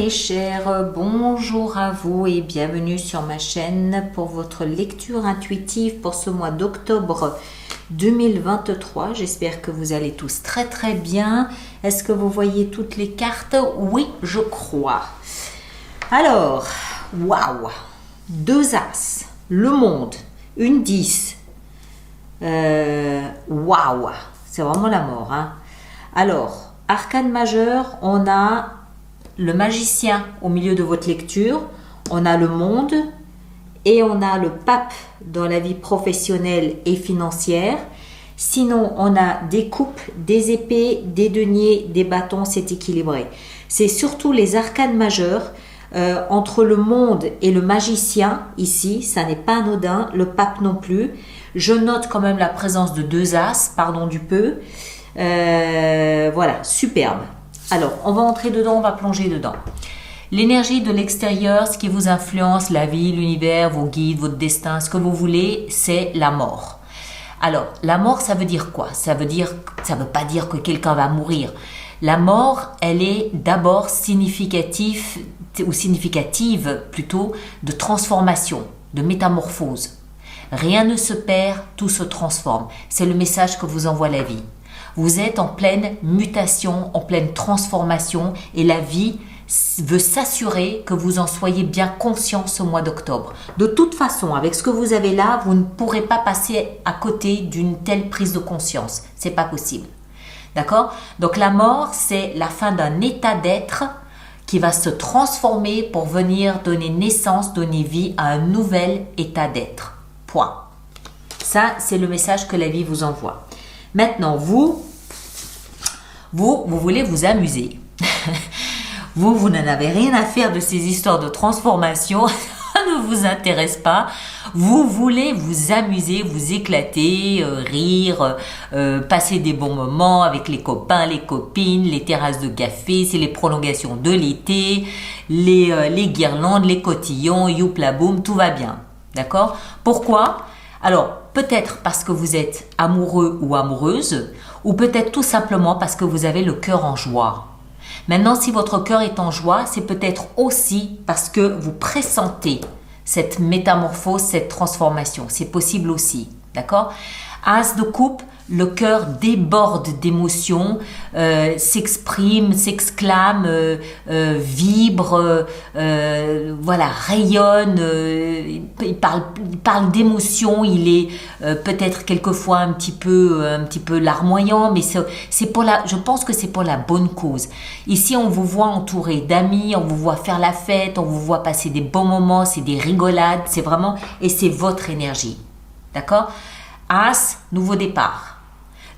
mes chers, bonjour à vous et bienvenue sur ma chaîne pour votre lecture intuitive pour ce mois d'octobre 2023. J'espère que vous allez tous très bien. Est-ce que vous voyez toutes les cartes? Oui, je crois. Alors, waouh! 2 As, le monde, une 10. Waouh! C'est vraiment la mort. Hein? Alors, arcane majeur, on a le magicien au milieu de votre lecture, on a le monde et on a le pape dans la vie professionnelle et financière. Sinon, on a des coupes, des épées, des deniers, des bâtons, c'est équilibré. C'est surtout les arcanes majeurs entre le monde et le magicien ici, ça n'est pas anodin, le pape non plus. Je note quand même la présence de 2 As, pardon du peu. Voilà, superbe. Alors, on va entrer dedans, on va plonger dedans. L'énergie de l'extérieur, ce qui vous influence, la vie, l'univers, vos guides, votre destin, ce que vous voulez, c'est la mort. Alors, la mort, ça veut dire quoi? Ça veut pas dire que quelqu'un va mourir. La mort, elle est d'abord significative plutôt de transformation, de métamorphose. Rien ne se perd, tout se transforme. C'est le message que vous envoie la vie. Vous êtes en pleine mutation, en pleine transformation et la vie veut s'assurer que vous en soyez bien conscient ce mois d'octobre. De toute façon, avec ce que vous avez là, vous ne pourrez pas passer à côté d'une telle prise de conscience. C'est pas possible. D'accord? Donc la mort, c'est la fin d'un état d'être qui va se transformer pour venir donner naissance, donner vie à un nouvel état d'être. Point. Ça, c'est le message que la vie vous envoie. Maintenant, vous voulez vous amuser. vous n'en avez rien à faire de ces histoires de transformation. Ça ne vous intéresse pas. Vous voulez vous amuser, vous éclater, rire, passer des bons moments avec les copains, les copines, les terrasses de café, c'est les prolongations de l'été, les guirlandes, les cotillons, youpla boum, tout va bien. D'accord? Pourquoi? Alors, peut-être parce que vous êtes amoureux ou amoureuse, ou peut-être tout simplement parce que vous avez le cœur en joie. Maintenant, si votre cœur est en joie, c'est peut-être aussi parce que vous pressentez cette métamorphose, cette transformation. C'est possible aussi, d'accord? As de coupe, le cœur déborde d'émotions, s'exprime, s'exclame, vibre, voilà, rayonne, il parle d'émotions, il est peut-être quelquefois un petit peu larmoyant, mais je pense que c'est pour la bonne cause. Ici, on vous voit entouré d'amis, on vous voit faire la fête, on vous voit passer des bons moments, c'est des rigolades, c'est vraiment, et c'est votre énergie, d'accord? As, nouveau départ.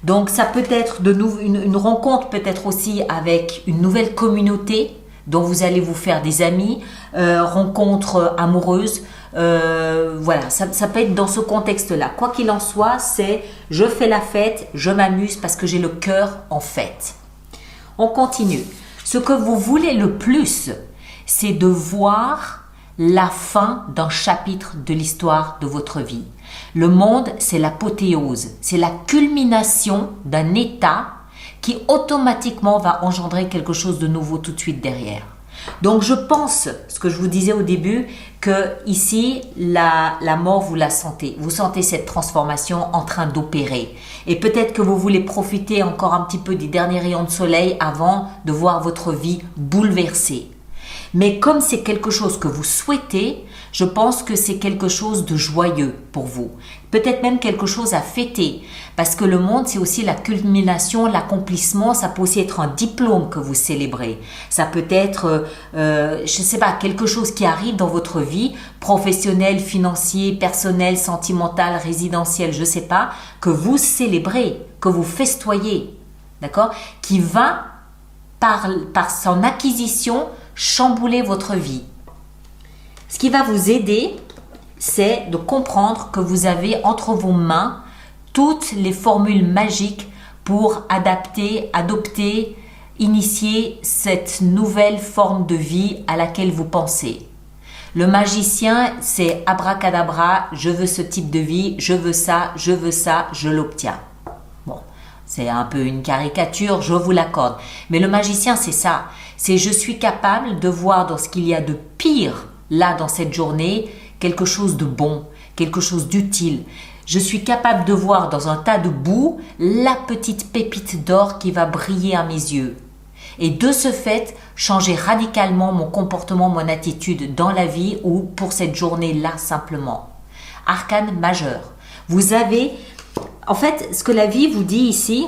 Donc, ça peut être une rencontre, peut-être aussi avec une nouvelle communauté dont vous allez vous faire des amis, rencontre amoureuse. Voilà, ça peut être dans ce contexte-là. Quoi qu'il en soit, c'est je fais la fête, je m'amuse parce que j'ai le cœur en fête. On continue. Ce que vous voulez le plus, c'est de voir la fin d'un chapitre de l'histoire de votre vie. Le monde, c'est l'apothéose, c'est la culmination d'un état qui automatiquement va engendrer quelque chose de nouveau tout de suite derrière. Donc je pense, ce que je vous disais au début, que ici, la mort, vous la sentez. Vous sentez cette transformation en train d'opérer. Et peut-être que vous voulez profiter encore un petit peu des derniers rayons de soleil avant de voir votre vie bouleversée. Mais comme c'est quelque chose que vous souhaitez, je pense que c'est quelque chose de joyeux pour vous. Peut-être même quelque chose à fêter. Parce que le monde, c'est aussi la culmination, l'accomplissement. Ça peut aussi être un diplôme que vous célébrez. Ça peut être, je ne sais pas, quelque chose qui arrive dans votre vie, professionnelle, financier, personnel, sentimental, résidentiel, je ne sais pas, que vous célébrez, que vous festoyez. D'accord? Qui va, par son acquisition, chambouler votre vie. Ce qui va vous aider, c'est de comprendre que vous avez entre vos mains toutes les formules magiques pour adopter, initier cette nouvelle forme de vie à laquelle vous pensez. Le magicien, c'est abracadabra, je veux ce type de vie, je veux ça, je l'obtiens. Bon, C'est un peu une caricature, je vous l'accorde. Mais le magicien, c'est ça. C'est je suis capable de voir dans ce qu'il y a de pire là dans cette journée, quelque chose de bon, quelque chose d'utile. Je suis capable de voir dans un tas de boue la petite pépite d'or qui va briller à mes yeux. Et de ce fait, changer radicalement mon comportement, mon attitude dans la vie ou pour cette journée-là simplement. Arcane majeur. Vous avez... En fait, ce que la vie vous dit ici,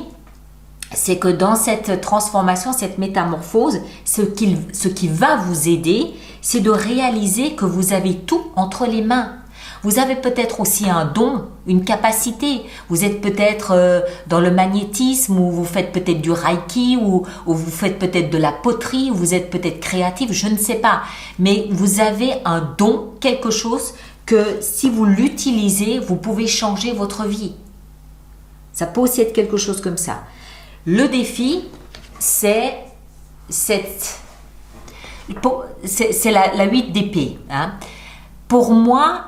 c'est que dans cette transformation, cette métamorphose, ce qui va vous aider, c'est de réaliser que vous avez tout entre les mains. Vous avez peut-être aussi un don, une capacité. Vous êtes peut-être dans le magnétisme, ou vous faites peut-être du reiki, ou vous faites peut-être de la poterie, ou vous êtes peut-être créatif, je ne sais pas. Mais vous avez un don, quelque chose que si vous l'utilisez, vous pouvez changer votre vie. Ça peut aussi être quelque chose comme ça. Le défi, c'est la 8 d'épée. Hein. Pour moi,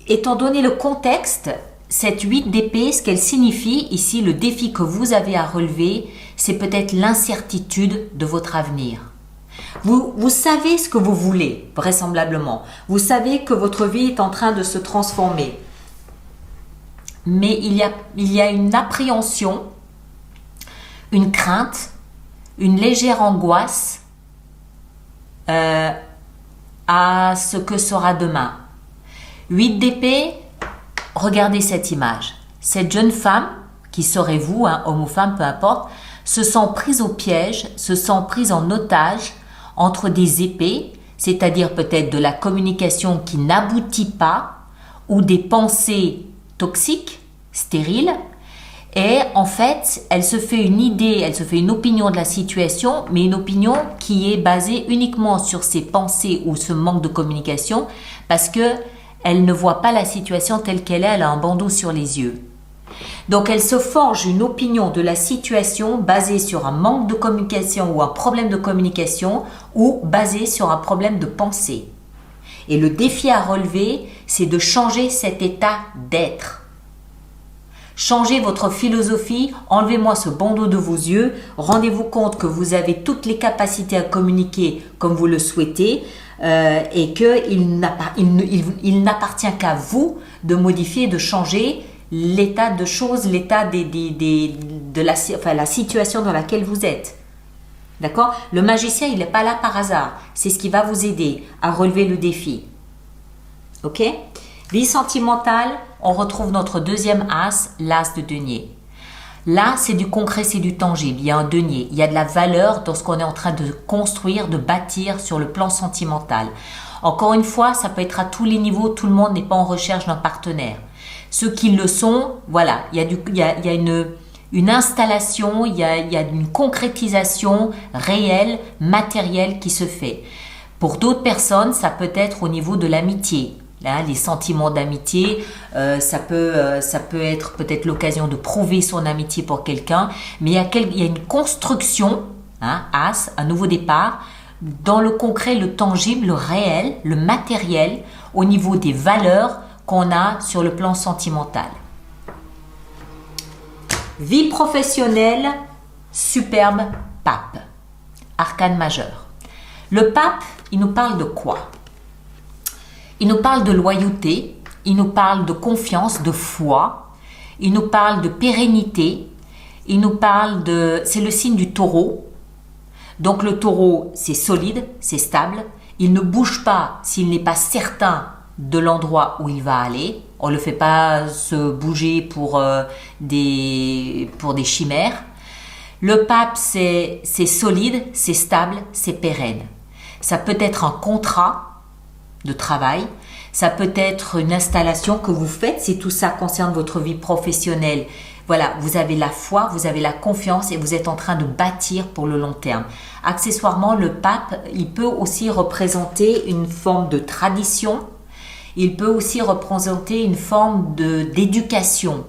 étant donné le contexte, cette 8 d'épée, ce qu'elle signifie, ici, le défi que vous avez à relever, c'est peut-être l'incertitude de votre avenir. Vous savez ce que vous voulez, vraisemblablement. Vous savez que votre vie est en train de se transformer. Mais il y a une appréhension, une crainte, une légère angoisse à ce que sera demain. 8 d'épée, regardez cette image. Cette jeune femme, qui serait vous, hein, homme ou femme, peu importe, se sent prise au piège, se sent prise en otage entre des épées, c'est-à-dire peut-être de la communication qui n'aboutit pas, ou des pensées toxiques, stériles, et en fait, elle se fait une idée, elle se fait une opinion de la situation, mais une opinion qui est basée uniquement sur ses pensées ou ce manque de communication, parce que elle ne voit pas la situation telle qu'elle est, elle a un bandeau sur les yeux. Donc elle se forge une opinion de la situation basée sur un manque de communication ou un problème de communication, ou basée sur un problème de pensée. Et le défi à relever, c'est de changer cet état d'être. Changez votre philosophie, enlevez-moi ce bandeau de vos yeux, rendez-vous compte que vous avez toutes les capacités à communiquer comme vous le souhaitez et qu'il n'appartient qu'à vous de modifier, de changer l'état de choses, l'état la situation dans laquelle vous êtes. D'accord ? Le magicien, il n'est pas là par hasard. C'est ce qui va vous aider à relever le défi. Ok ? Vie sentimentale, on retrouve notre deuxième as, l'as de denier. Là, c'est du concret, c'est du tangible. Il y a un denier, il y a de la valeur dans ce qu'on est en train de construire, de bâtir sur le plan sentimental. Encore une fois, ça peut être à tous les niveaux, tout le monde n'est pas en recherche d'un partenaire. Ceux qui le sont, voilà, il y a une installation, il y a une concrétisation réelle, matérielle qui se fait. Pour d'autres personnes, ça peut être au niveau de l'amitié. Là, les sentiments d'amitié, ça peut être peut-être l'occasion de prouver son amitié pour quelqu'un, mais il y a une construction, hein, as, un nouveau départ, dans le concret, le tangible, le réel, le matériel, au niveau des valeurs qu'on a sur le plan sentimental. Vie professionnelle, superbe pape, arcane majeur. Le pape, il nous parle de quoi ? Il nous parle de loyauté, il nous parle de confiance, de foi, il nous parle de pérennité, il nous parle de... C'est le signe du taureau. Donc le taureau, c'est solide, c'est stable. Il ne bouge pas s'il n'est pas certain de l'endroit où il va aller. On ne le fait pas se bouger pour des chimères. Le pape, c'est solide, c'est stable, c'est pérenne. Ça peut être un contrat de travail, ça peut être une installation que vous faites si tout ça concerne votre vie professionnelle. Voilà, vous avez la foi, vous avez la confiance et vous êtes en train de bâtir pour le long terme. Accessoirement, le pape, il peut aussi représenter une forme de tradition, il peut aussi représenter une forme d'éducation.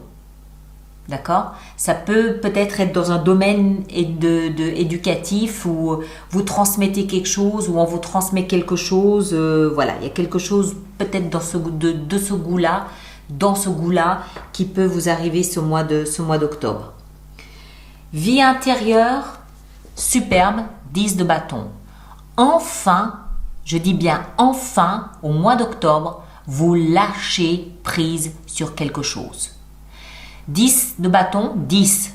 D'accord ? Ça peut peut-être être dans un domaine éducatif où vous transmettez quelque chose, où on vous transmet quelque chose. Voilà, il y a quelque chose peut-être dans ce goût-là, qui peut vous arriver ce mois d'octobre. Vie intérieure, superbe, 10 de bâton. Enfin, je dis bien enfin, au mois d'octobre, vous lâchez prise sur quelque chose. 10 de bâton, 10,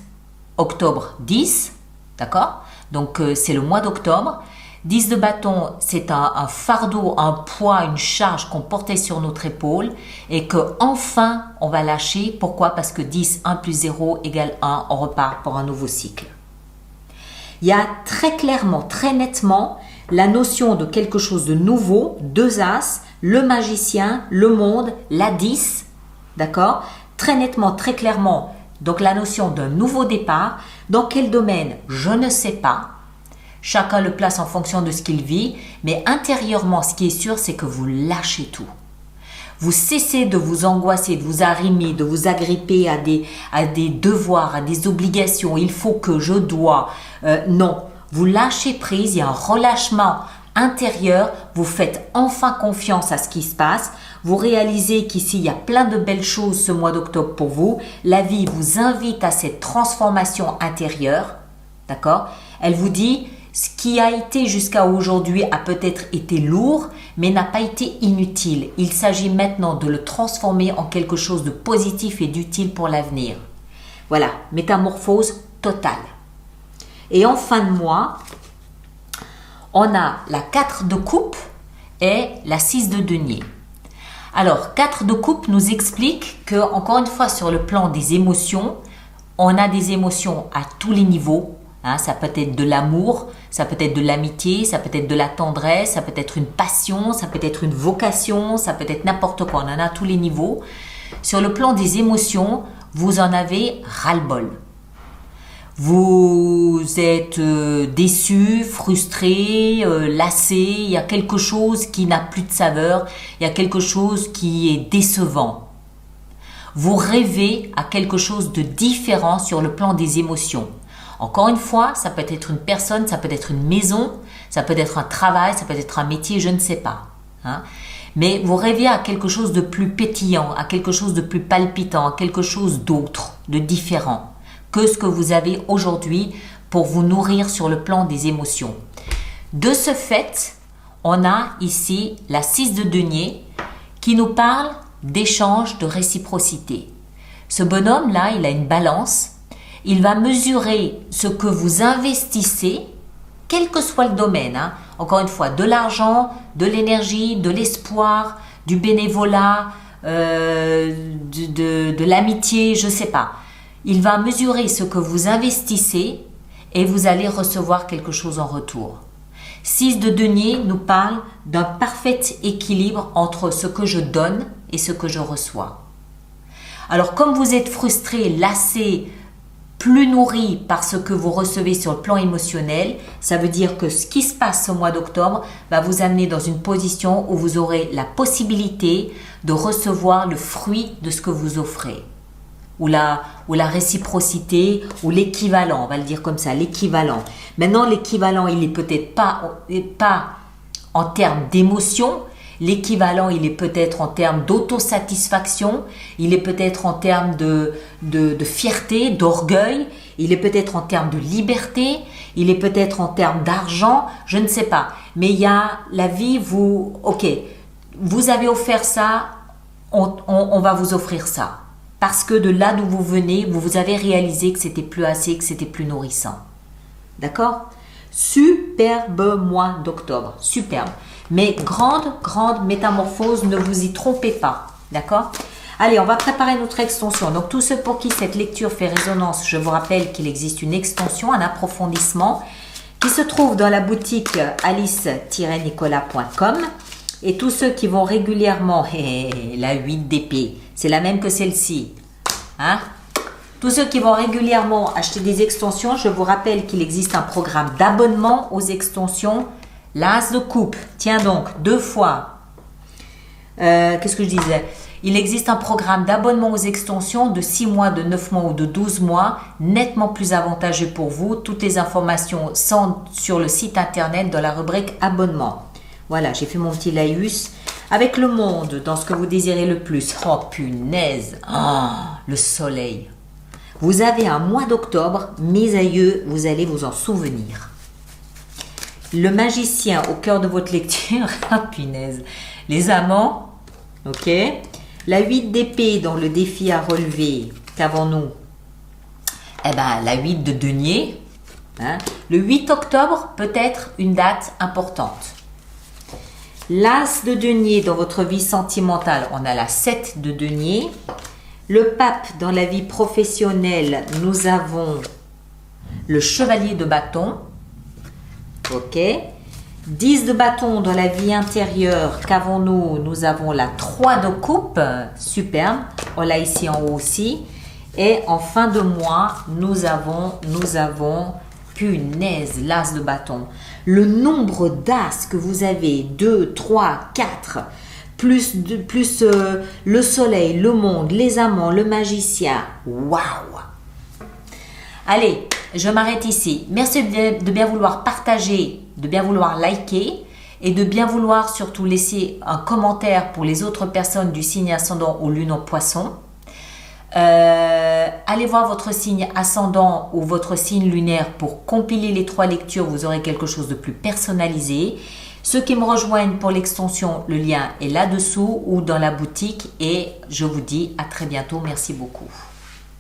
octobre 10, d'accord? Donc c'est le mois d'octobre. 10 de bâton, c'est un fardeau, un poids, une charge qu'on portait sur notre épaule et que enfin on va lâcher. Pourquoi? Parce que 10, 1 plus 0 égale 1, on repart pour un nouveau cycle. Il y a très clairement, très nettement la notion de quelque chose de nouveau, 2 as, le magicien, le monde, la 10, d'accord? Très nettement, très clairement, donc la notion d'un nouveau départ. Dans quel domaine? Je ne sais pas. Chacun le place en fonction de ce qu'il vit, mais intérieurement, ce qui est sûr, c'est que vous lâchez tout. Vous cessez de vous angoisser, de vous arrimer, de vous agripper à des devoirs, à des obligations. Il faut que, je dois. Non, vous lâchez prise, il y a un relâchement intérieur. Vous faites enfin confiance à ce qui se passe. Vous réalisez qu'ici, il y a plein de belles choses ce mois d'octobre pour vous. La vie vous invite à cette transformation intérieure. D'accord? Elle vous dit, ce qui a été jusqu'à aujourd'hui a peut-être été lourd, mais n'a pas été inutile. Il s'agit maintenant de le transformer en quelque chose de positif et d'utile pour l'avenir. Voilà, métamorphose totale. Et en fin de mois, on a la 4 de coupe et la 6 de denier. Alors, 4 de coupe nous explique que, encore une fois, sur le plan des émotions, on a des émotions à tous les niveaux. Ça peut être de l'amour, ça peut être de l'amitié, ça peut être de la tendresse, ça peut être une passion, ça peut être une vocation, ça peut être n'importe quoi. On en a à tous les niveaux. Sur le plan des émotions, vous en avez ras-le-bol. Vous êtes déçu, frustré, lassé, il y a quelque chose qui n'a plus de saveur, il y a quelque chose qui est décevant. Vous rêvez à quelque chose de différent sur le plan des émotions. Encore une fois, ça peut être une personne, ça peut être une maison, ça peut être un travail, ça peut être un métier, je ne sais pas. Mais vous rêvez à quelque chose de plus pétillant, à quelque chose de plus palpitant, à quelque chose d'autre, de différent que ce que vous avez aujourd'hui pour vous nourrir sur le plan des émotions. De ce fait, on a ici la 6 de denier qui nous parle d'échange, de réciprocité. Ce bonhomme-là, il a une balance. Il va mesurer ce que vous investissez, quel que soit le domaine. Encore une fois, de l'argent, de l'énergie, de l'espoir, du bénévolat, de l'amitié, je ne sais pas. Il va mesurer ce que vous investissez et vous allez recevoir quelque chose en retour. 6 de denier nous parle d'un parfait équilibre entre ce que je donne et ce que je reçois. Alors, comme vous êtes frustré, lassé, plus nourri par ce que vous recevez sur le plan émotionnel, ça veut dire que ce qui se passe au mois d'octobre va vous amener dans une position où vous aurez la possibilité de recevoir le fruit de ce que vous offrez. Ou la réciprocité, ou l'équivalent, on va le dire comme ça, l'équivalent. Maintenant, l'équivalent, il est peut-être pas en termes d'émotion. L'équivalent, il est peut-être en termes d'autosatisfaction, il est peut-être en termes de fierté, d'orgueil, il est peut-être en termes de liberté, il est peut-être en termes d'argent, je ne sais pas. Mais il y a la vie, vous avez offert ça, on va vous offrir ça. Parce que de là d'où vous venez, vous avez réalisé que c'était plus assez, que c'était plus nourrissant. D'accord? Superbe mois d'octobre, superbe. Mais grande métamorphose, ne vous y trompez pas. D'accord? Allez, on va préparer notre extension. Donc, tous ceux pour qui cette lecture fait résonance, je vous rappelle qu'il existe une extension, un approfondissement qui se trouve dans la boutique alice-nicolas.com. Et tous ceux qui vont régulièrement, la 8 d'épée, c'est la même que celle-ci. Tous ceux qui vont régulièrement acheter des extensions, je vous rappelle qu'il existe un programme d'abonnement aux extensions. L'as de coupe, tiens donc, 2 fois. Qu'est-ce que je disais? Il existe un programme d'abonnement aux extensions de 6 mois, de 9 mois ou de 12 mois, nettement plus avantageux pour vous. Toutes les informations sont sur le site internet dans la rubrique abonnement. Voilà, j'ai fait mon petit laïus avec le monde dans ce que vous désirez le plus. Oh punaise, le soleil. Vous avez un mois d'octobre, mes aïeux, vous allez vous en souvenir. Le magicien au cœur de votre lecture, ah punaise. Les amants, ok. La 8 d'épée dans le défi à relever, qu'avons-nous? Eh bien, la 8 de denier. Hein. Le 8 octobre peut être une date importante. L'as de denier dans votre vie sentimentale, on a la 7 de denier. Le pape dans la vie professionnelle, nous avons le chevalier de bâton. Ok. 10 de bâton dans la vie intérieure, qu'avons-nous? Nous avons la 3 de coupe, superbe. On l'a ici en haut aussi. Et en fin de mois, nous avons punaise, l'as de bâton. Le nombre d'as que vous avez, 2, 3, 4, plus le soleil, le monde, les amants, le magicien. Waouh! Allez, je m'arrête ici. Merci de bien vouloir partager, de bien vouloir liker et de bien vouloir surtout laisser un commentaire pour les autres personnes du signe ascendant ou lune en poisson. Allez voir votre signe ascendant ou votre signe lunaire pour compiler les 3 lectures. Vous aurez quelque chose de plus personnalisé. Ceux qui me rejoignent pour l'extension, le lien est là-dessous ou dans la boutique. Et je vous dis à très bientôt. Merci beaucoup.